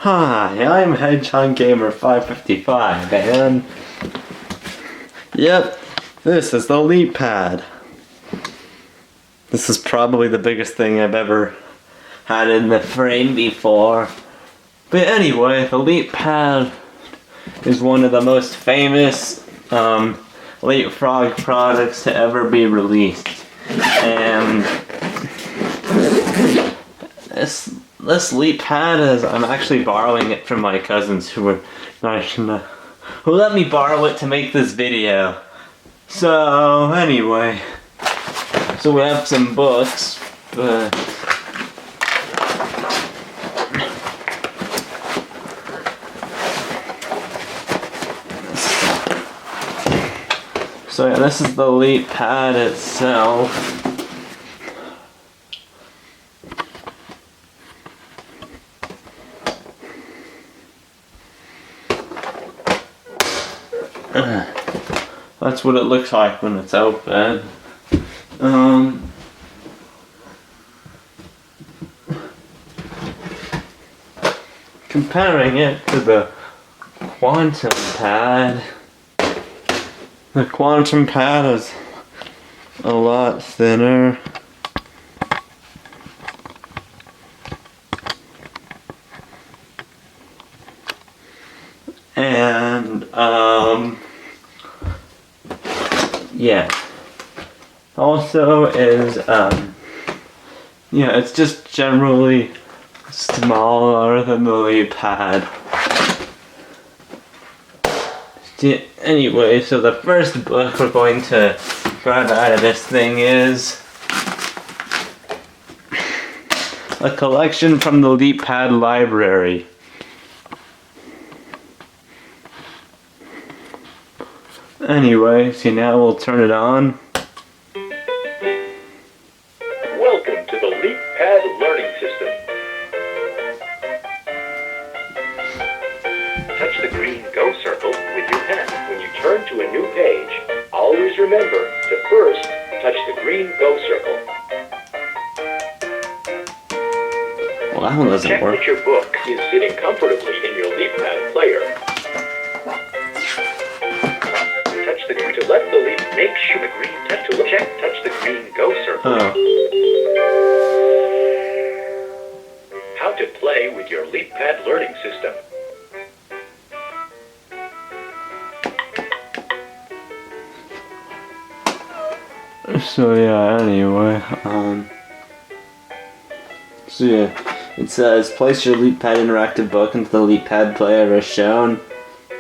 Hi, I'm Hedgehog Gamer 555 and yep, this is the LeapPad. This is probably the biggest thing I've ever had in the frame before. But anyway, the LeapPad is one of the most famous LeapFrog products to ever be released. And this LeapPad is, I'm actually borrowing it from my cousins who let me borrow it to make this video. So anyway, so we have some books, but so yeah, this is the LeapPad itself. That's what it looks like when it's open. Comparing it to the Quantum Pad, the Quantum Pad is a lot thinner. And yeah. Also is yeah, it's just generally smaller than the LeapPad. Anyway, so the first book we're going to grab out of this thing is a collection from the LeapPad Library. Anyway, so now we'll turn it on. Welcome to the LeapPad Learning System. Touch the green Go circle with your pen when you turn to a new page. Always remember to first touch the green Go circle. Well, that one doesn't work. Check that your book is sitting comfortably in your LeapPad player. To let the leap, make sure the green touch the green Go circle. Oh. How to play with your LeapPad learning system. So yeah, anyway, so yeah, it says place your LeapPad interactive book into the LeapPad player as shown.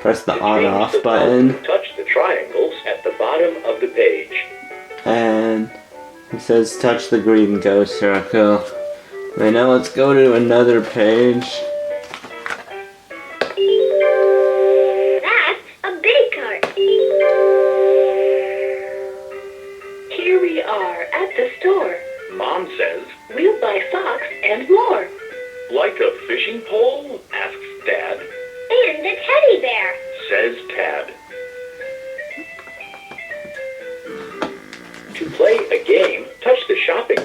Press the on-off button. Touch the triangles at the bottom of the page. And it says touch the green Go circle. Right now let's go to another page. That's a baker. Here we are at the store. Mom says, We'll buy socks and more. like a fishing pole? Asks Dad. And a teddy bear. Says Tad. To play a game, touch the shopping.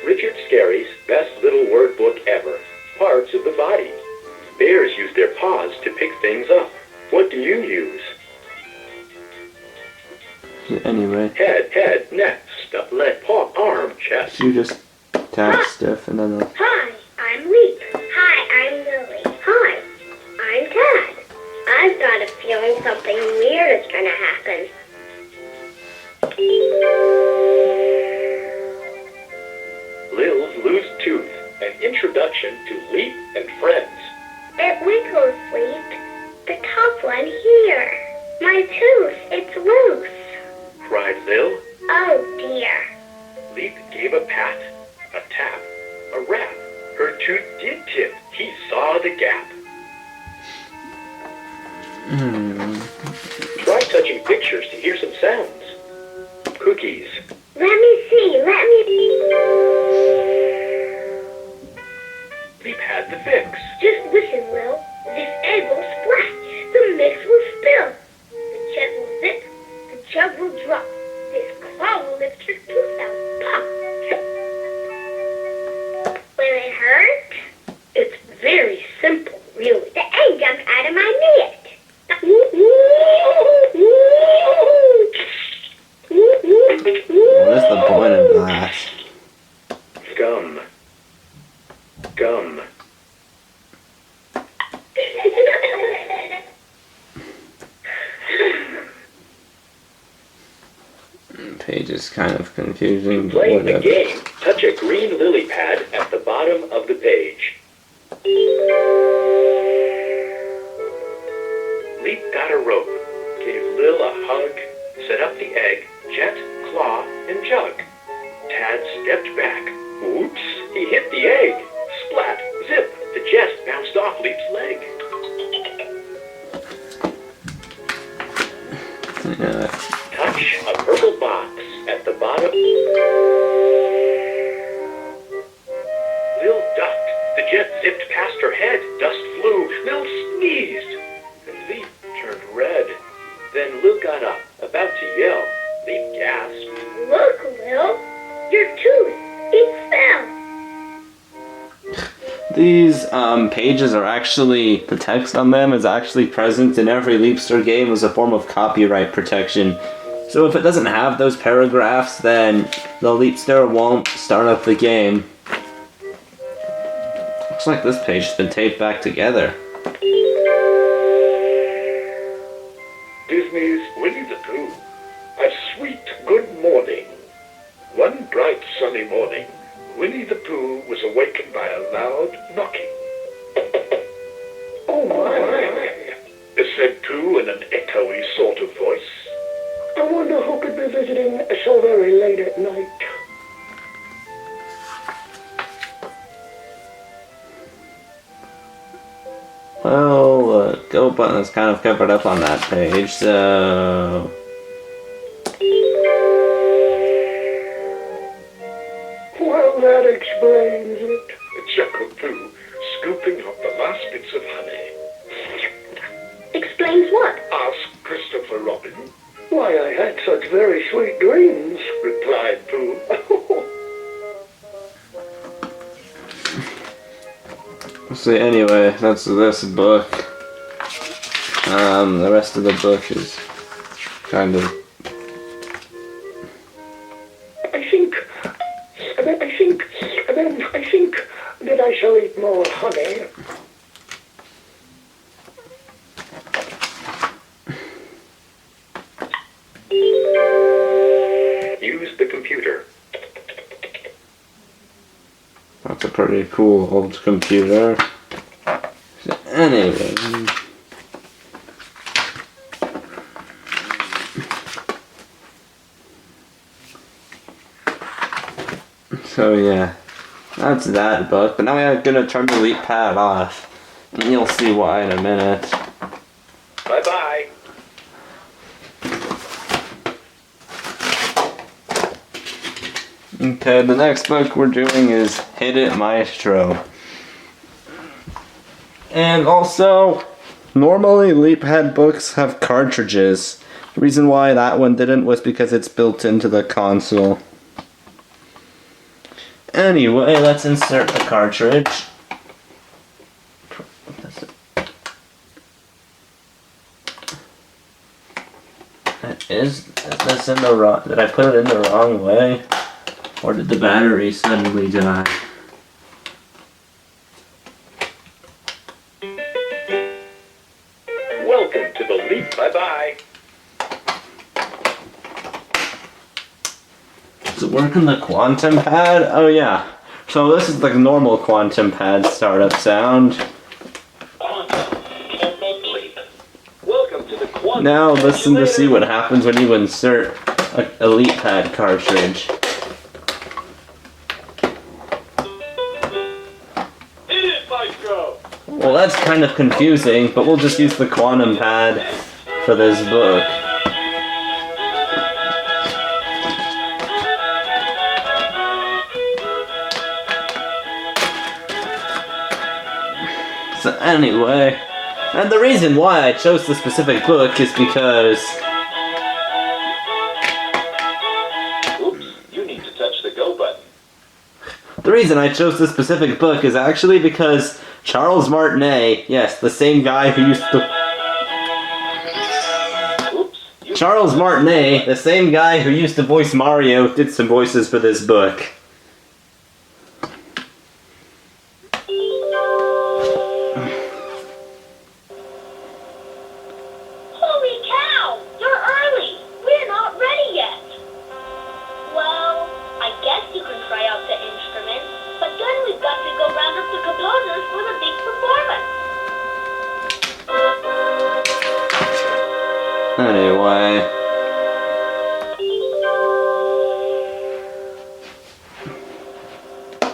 Richard Scarry's best little word book ever. Parts of the body. Bears use their paws to pick things up. What do you use? Anyway, Head, neck, stuff, leg, paw, arm, chest. you just tap stuff and then Hi, I'm Leap. Hi, I'm Lily. Hi, I'm Tad. I've got a feeling something weird is gonna happen. Lil's Loose Tooth, an introduction to Leap and Friends. It wiggles, Leap. The top one here. My tooth, it's loose. Cried Lil. Oh dear. Leap gave a pat, a tap, a rap. Her tooth did tip. He saw the gap. Try touching pictures to hear some sounds. Cookies. Let me see, Leap had the fix. Just listen, Lil. This egg will splash. The mix will spill. The jet will zip. The jug will drop. This claw will lift your tooth out. Pop. When it hurts, the point of that? Gum. Gum. Page is kind of confusing, but Playing the whatever. game, touch a green lily pad at the bottom of the page. Leap got a rope, gave Lil a hug, set up the egg, jet, claw, and jug. Tad stepped back. Oops, he hit the egg. Splat, zip, the jet bounced off Leap's leg. Yeah. Touch a purple box at the bottom. Lil ducked. The jet zipped past her head. Dust flew. Lil sneezed. And Leap turned red. Then Lil got up, about to yell. Leap gasped. Look, Lil, your tooth, it fell. These pages are actually, the text on them is actually present in every Leapster game as a form of copyright protection. So if it doesn't have those paragraphs, then the Leapster won't start up the game. Looks like this page has been taped back together. Disney's Winnie the Pooh. A sweet good morning. One bright sunny morning, Winnie the Pooh was awakened by a loud knocking. Oh my, said Pooh in an echoey sort of voice. I wonder who could be visiting so very late at night. Well, the go button is kind of covered up on that page, so... Well, that explains it, chuckled Pooh, scooping up the last bits of honey. Explains what? Asked Christopher Robin. Why, I had such very sweet dreams, replied Pooh. So anyway, that's this book. The rest of the book is kind of... I think that I shall eat more honey. Use the computer. That's a pretty cool old computer. So anyway... So yeah, that's that book. But now we're gonna turn the LeapPad off. And you'll see why in a minute. Bye-bye. Okay, the next book we're doing is It Myestro. And also, normally LeapPad books have cartridges. The reason why that one didn't was because it's built into the console. Anyway, let's insert the cartridge. Is this in the wrong... Did I put it in the wrong way? Or did the battery suddenly die? Welcome to the Leap. Bye-bye. Does it work on the quantum pad? Oh yeah. So this is the normal quantum pad startup sound. Welcome to the quantum. Now listen to see what happens when you insert a LeapPad cartridge. It Myestro. Well, that's kind of confusing, but we'll just use the quantum pad for this book. So anyway, and the reason why I chose this specific book is because... Oops, you need to touch the go button. The reason I chose this specific book is actually because Charles Martinet, yes, the same guy who used to... Oops, you need Charles Martinet, the same guy who used to voice Mario, did some voices for this book. Holy cow! You're early! We're not ready yet! Well, I guess you can try out the instrument, but then we've got to go round up the composers for the big performance. Anyway.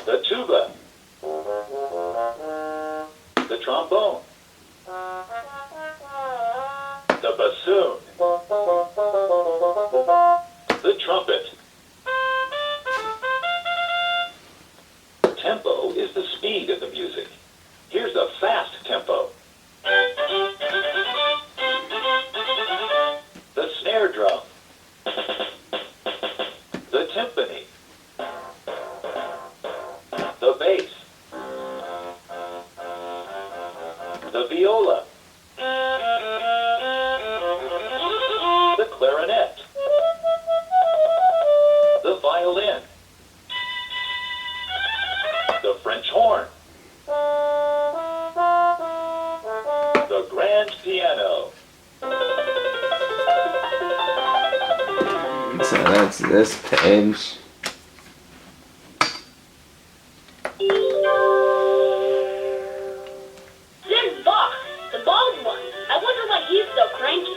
The tuba. The trombone. The bassoon. The trumpet. Tempo is the speed of the music. Here's a fast tempo. The snare drum. The timpani. The bass. The viola. The clarinet. The violin. The French horn. The grand piano. So that's this page. There's Bach, the bald one. I wonder why he's so cranky.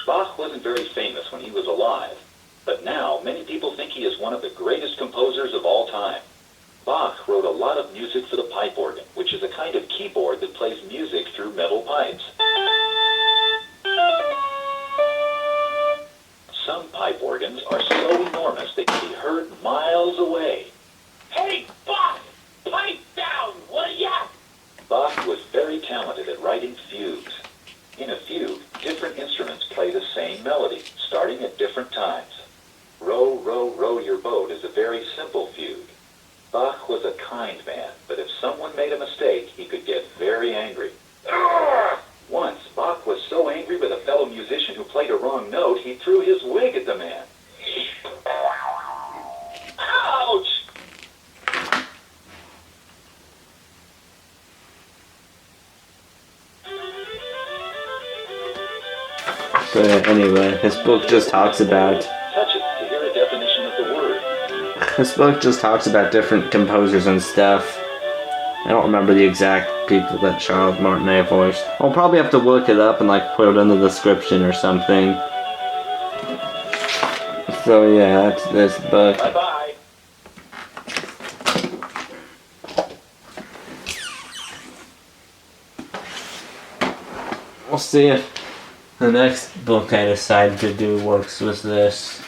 Bach wasn't very famous when he was alive, but now many people think he is one of the greatest composers of all time. Bach wrote a lot of music for the pipe organ, which is a kind of keyboard that plays music through metal pipes. Some pipe organs are so enormous they can be heard miles away. Hey, Bach! Pipe down, will ya? Bach was very talented at writing fugues. In a fugue, different instruments play the same melody, starting at different times. Row, row, row your boat is a very simple fugue. Bach was a kind man, but if someone made a mistake, he could get very angry. Once, Bach was so angry with a fellow musician who played a wrong note, he threw his wig at the man. Ouch! So anyway, this book just talks about Touch it to hear a definition of the word. this book just talks about different composers and stuff. I don't remember the exact people that Charles Martinet voiced. I'll probably have to look it up and like put it in the description or something. So yeah, that's this book. Bye-bye. We'll see if the next book I decide to do works with this.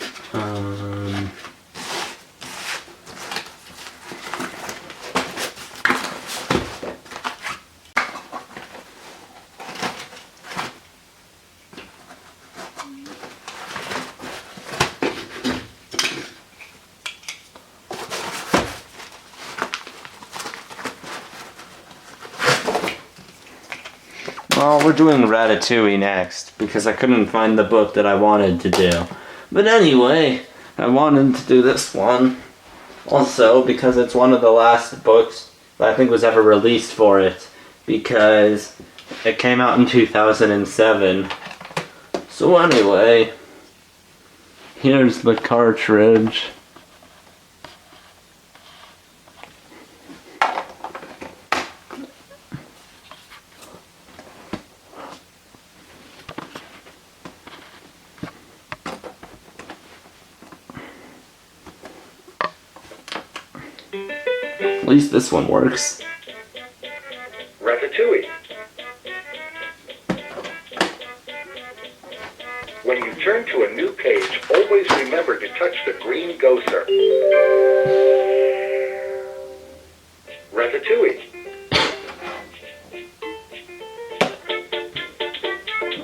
Well, we're doing Ratatouille next, because I couldn't find the book that I wanted to do. But anyway, I wanted to do this one. Also, because it's one of the last books that I think was ever released for it. Because it came out in 2007. So anyway, here's the cartridge. At least this one works. Ratatouille. When you turn to a new page, always remember to touch the green gosser. Ratatouille.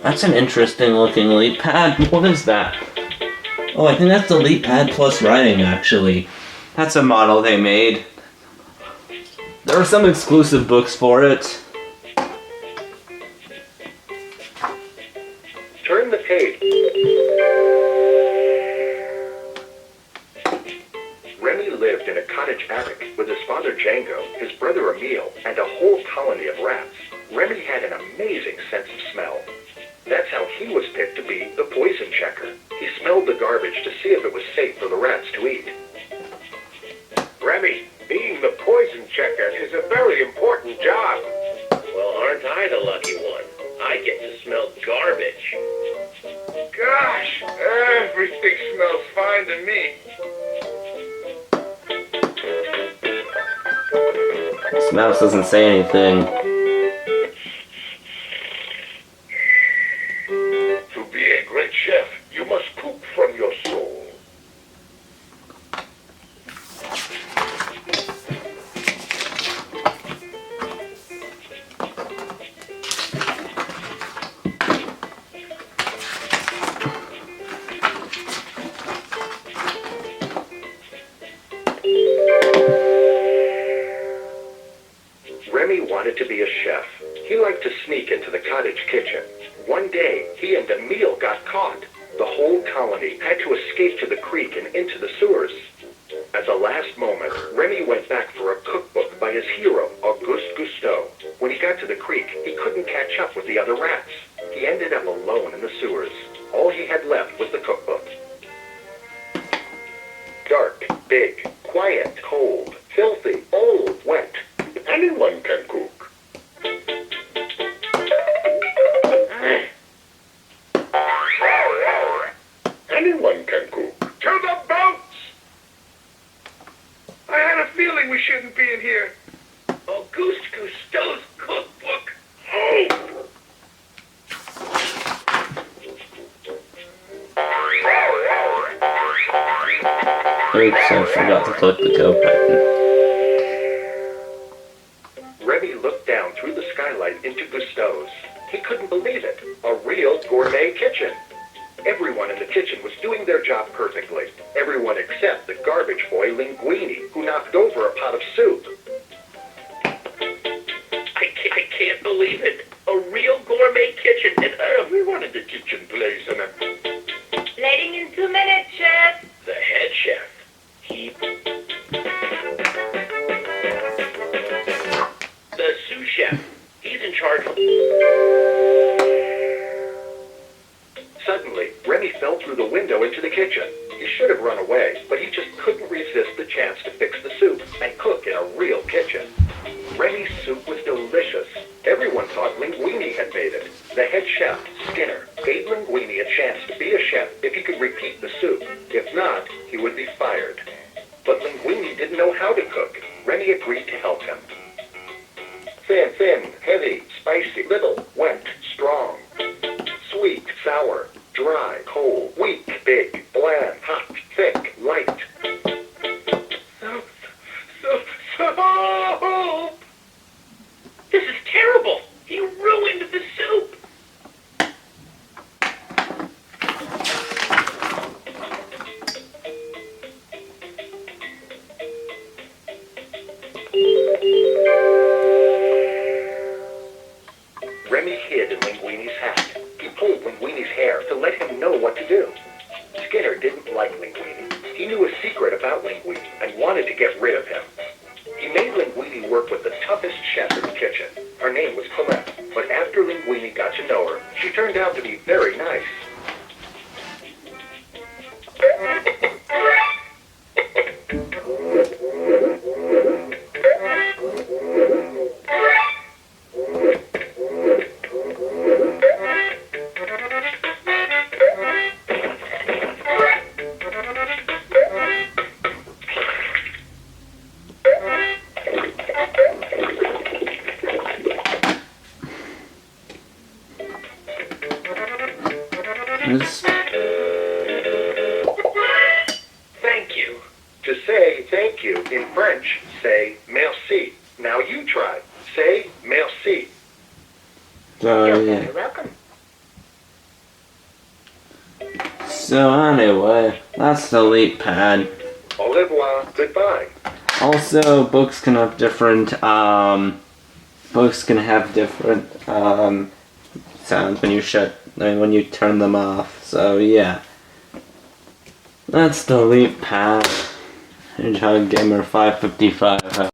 That's an interesting looking LeapPad. What is that? Oh, I think that's the LeapPad Plus Writing, actually. That's a model they made. There were some exclusive books for it. Turn the page. Remy lived in a cottage attic with his father Django, his brother Emile, and a whole colony of rats. Remy had an amazing sense of smell. That's how he was picked to be the poison checker. He smelled the garbage to see if it was safe for the rats to eat. Remy, being the poison checker is a very important job. Well, aren't I the lucky one? I get to smell garbage. Gosh, everything smells fine to me. This mouse doesn't say anything. To be a great chef, you must cook from your soul. Remy wanted to be a chef. He liked to sneak into the cottage kitchen. One day, he and Emile got caught. The whole colony had to escape to the creek and into the sewers. At the last moment, Remy went back for a cookbook by his hero, Auguste Cousteau. When he got to the creek, he couldn't catch up with the other rats. He ended up alone in the sewers. All he had left was the cookbook. Dark, big, quiet, cold, filthy, old, wet. Anyone can cook. Anyone can cook. To the boats! I had a feeling we shouldn't be in here. Auguste Cousteau's cookbook. Oh! Oops, I forgot to click the go button. Remy looked down through the skylight into Cousteau's. He couldn't believe it. A real gourmet kitchen. Everyone in the kitchen was doing their job perfectly. Everyone except the garbage boy Linguini, who knocked over a pot of soup. I can't believe it. A real gourmet kitchen and We wanted the kitchen place in it. Plating in 2 minutes, chef. the head chef. The sous chef. He's in charge of... Suddenly, Remy fell through the window into the kitchen. He should have run away, but he just couldn't resist the chance to fix the soup and cook in a real kitchen. Remy's soup was delicious. Everyone thought Linguini had made it. The head chef, Skinner, gave Linguini a chance to be a chef if he could repeat the soup. If not, he would be fired. But Linguini didn't know how to cook. Remy agreed to help him. Thin, heavy, spicy, little, wet, strong. Sweet, sour, dry, cold, weak, big, bland, hot, thick, light. Soup! This is terrible. He ruined the soup. Remy hid in Linguini's hat. He pulled Linguini's hair to let him know what to do. Skinner didn't like Linguini. He knew a secret about Linguini and wanted to get rid of him. He made Linguini work with the toughest chef in the kitchen. Her name was Colette, but after Linguini got to know her, she turned out to be very nice. Thank you. To say thank you in French, say merci. Now you try. Say merci. Yeah. welcome. So anyway, that's the LeapPad. Au revoir. Goodbye. Also, books can have different sounds when you turn them off. So yeah, that's the LeapPad Hedgehog Gamer 555.